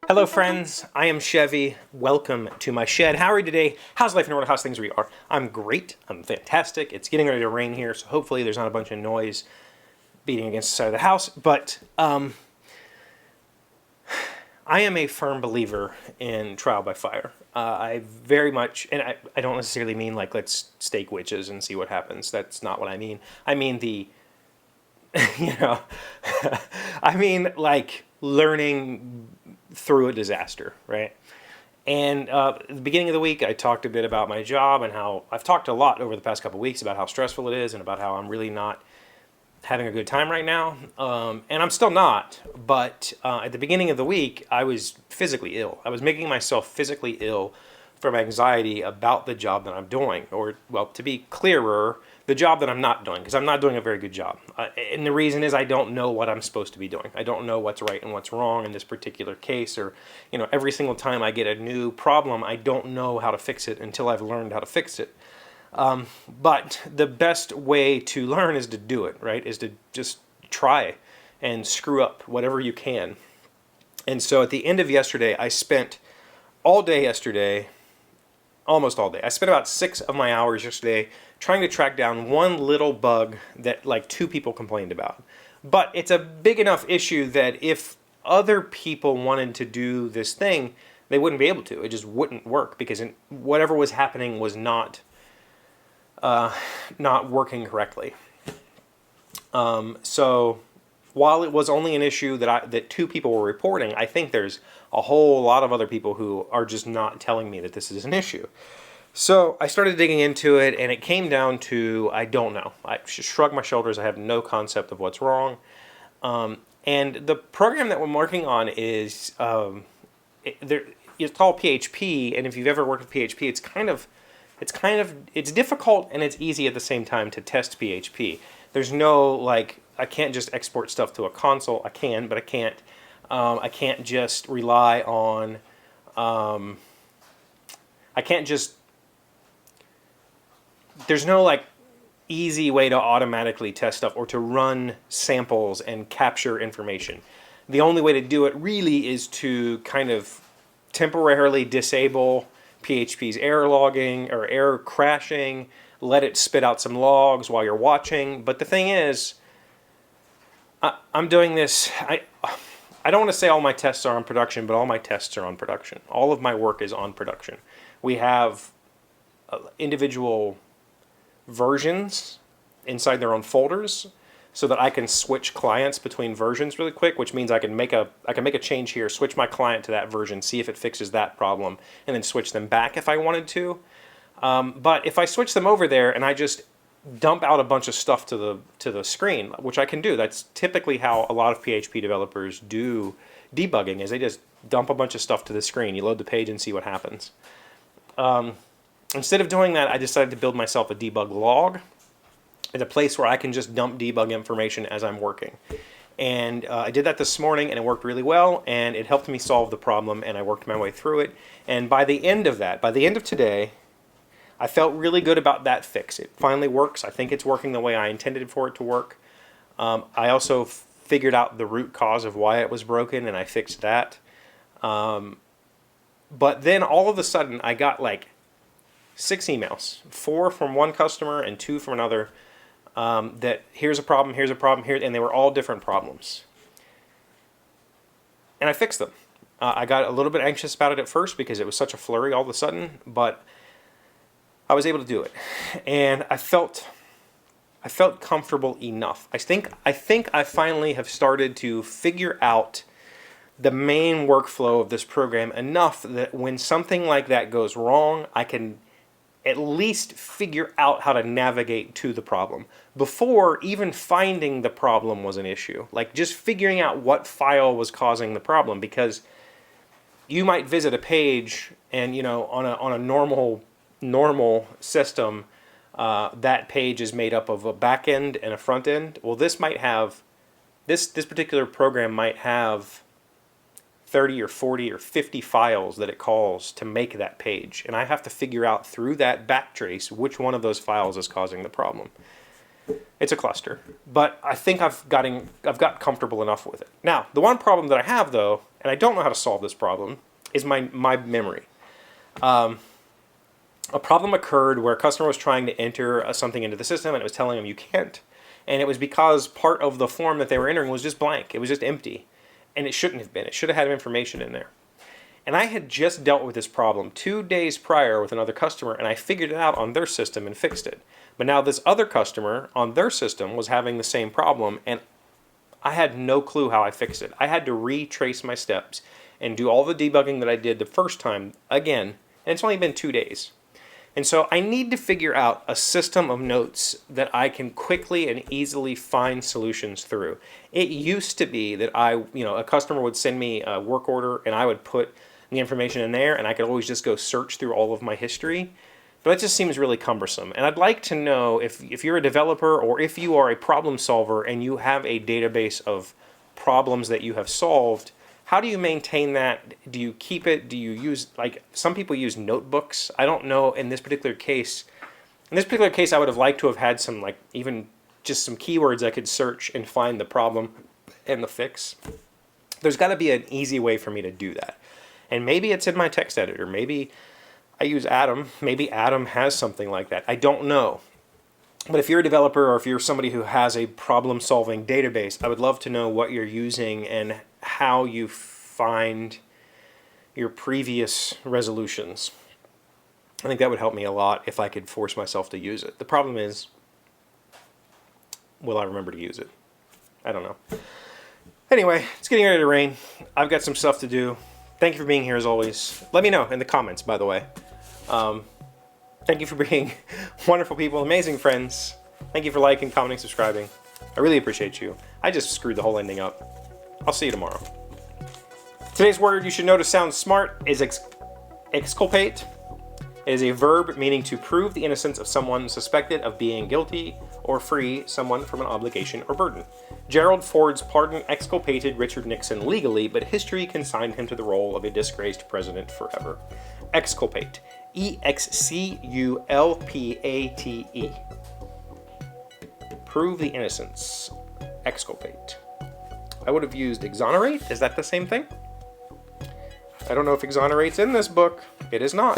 Hello friends, I am Chevee. Welcome to my shed. How are you today? How's life in the world? How's things where you are? I'm great. I'm fantastic. It's getting ready to rain here, so hopefully there's not a bunch of noise beating against the side of the house. But I am a firm believer in trial by fire. I very much, and I don't necessarily mean like let's stake witches and see what happens. That's not what I mean. I mean you know, I mean like learning through a disaster, right? And at the beginning of the week, I talked a bit about my job and how I've talked a lot over the past couple of weeks about how stressful it is and about how I'm really not having a good time right now. And I'm still not, but at the beginning of the week, I was physically ill. I was making myself physically ill from anxiety about the job that I'm doing, or, well, to be clearer, the job that I'm not doing, because I'm not doing a very good job. And the reason is I don't know what I'm supposed to be doing. I don't know what's right and what's wrong in this particular case, or, you know, every single time I get a new problem, I don't know how to fix it until I've learned how to fix it. But the best way to learn is to do it, right? Is to just try and screw up whatever you can. And so at the end of yesterday, I spent all day yesterday, almost all day. I spent about 6 of my hours yesterday trying to track down one little bug that like 2 people complained about. But it's a big enough issue that if other people wanted to do this thing, they wouldn't be able to. It just wouldn't work because whatever was happening was not working correctly. So while it was only an issue that 2 people were reporting, I think there's a whole lot of other people who are just not telling me that this is an issue. So I started digging into it, and it came down to, I don't know. I just shrugged my shoulders. I have no concept of what's wrong. And the program that we're working on is, it's called PHP, and if you've ever worked with PHP, it's difficult and it's easy at the same time to test PHP. There's no, like, I can't just export stuff to a console. I can, but I can't. I can't just rely on, I can't just, there's no like easy way to automatically test stuff or to run samples and capture information. The only way to do it really is to kind of temporarily disable PHP's error logging or error crashing, let it spit out some logs while you're watching. But the thing is, I'm doing this, I don't want to say all my tests are on production, but all my tests are on production. All of my work is on production. We have individual versions inside their own folders so that I can switch clients between versions really quick, which means I can make a change here, switch my client to that version, see if it fixes that problem, and then switch them back if I wanted to. But if I switch them over there and I just dump out a bunch of stuff to the screen, which I can do. That's typically how a lot of PHP developers do debugging, is they just dump a bunch of stuff to the screen. You load the page and see what happens. Instead of doing that, I decided to build myself a debug log. It's a place where I can just dump debug information as I'm working. And I did that this morning, and it worked really well, and it helped me solve the problem, and I worked my way through it. And by the end of that, by the end of today, I felt really good about that fix. It finally works. I think it's working the way I intended for it to work. I also figured out the root cause of why it was broken, and I fixed that. But then all of a sudden, I got like 6 emails, 4 from one customer and 2 from another, that here's a problem, here, and they were all different problems. And I fixed them. I got a little bit anxious about it at first because it was such a flurry all of a sudden, but I was able to do it, and I felt comfortable enough. I think I finally have started to figure out the main workflow of this program enough that when something like that goes wrong, I can at least figure out how to navigate to the problem. Before, even finding the problem was an issue. Like just figuring out what file was causing the problem, because you might visit a page and, you know, on a normal system, that page is made up of a back end and a front end. Well, this might have, this particular program might have 30 or 40 or 50 files that it calls to make that page. And I have to figure out through that backtrace which one of those files is causing the problem. It's a cluster, but I think I've got comfortable enough with it. Now, the one problem that I have, though, and I don't know how to solve this problem, is my memory. A problem occurred where a customer was trying to enter something into the system and it was telling them you can't. And it was because part of the form that they were entering was just blank. It was just empty. And it shouldn't have been. It should have had information in there. And I had just dealt with this problem 2 days prior with another customer, and I figured it out on their system and fixed it. But now this other customer on their system was having the same problem, and I had no clue how I fixed it. I had to retrace my steps and do all the debugging that I did the first time again, and it's only been 2 days. And so I need to figure out a system of notes that I can quickly and easily find solutions through. It used to be that a customer would send me a work order and I would put the information in there and I could always just go search through all of my history. But that just seems really cumbersome. And I'd like to know if you're a developer or if you are a problem solver and you have a database of problems that you have solved, how do you maintain that? Do you keep it? Do you use, like, some people use notebooks? I don't know in this particular case. In this particular case, I would have liked to have had some, like, even just some keywords I could search and find the problem and the fix. There's got to be an easy way for me to do that. And maybe it's in my text editor. Maybe I use Atom. Maybe Atom has something like that. I don't know. But if you're a developer or if you're somebody who has a problem-solving database, I would love to know what you're using and how you find your previous resolutions. I think that would help me a lot if I could force myself to use it. The problem is, will I remember to use it? I don't know. Anyway, it's getting ready to rain. I've got some stuff to do. Thank you for being here as always. Let me know in the comments, by the way. Thank you for being wonderful people, amazing friends. Thank you for liking, commenting, subscribing. I really appreciate you. I just screwed the whole ending up. I'll see you tomorrow. Today's word you should know to sound smart is exculpate. It is a verb meaning to prove the innocence of someone suspected of being guilty or free someone from an obligation or burden. Gerald Ford's pardon exculpated Richard Nixon legally, but history consigned him to the role of a disgraced president forever. Exculpate. E-X-C-U-L-P-A-T-E. Prove the innocence. Exculpate. I would have used exonerate. Is that the same thing? I don't know if exonerate's in this book. It is not.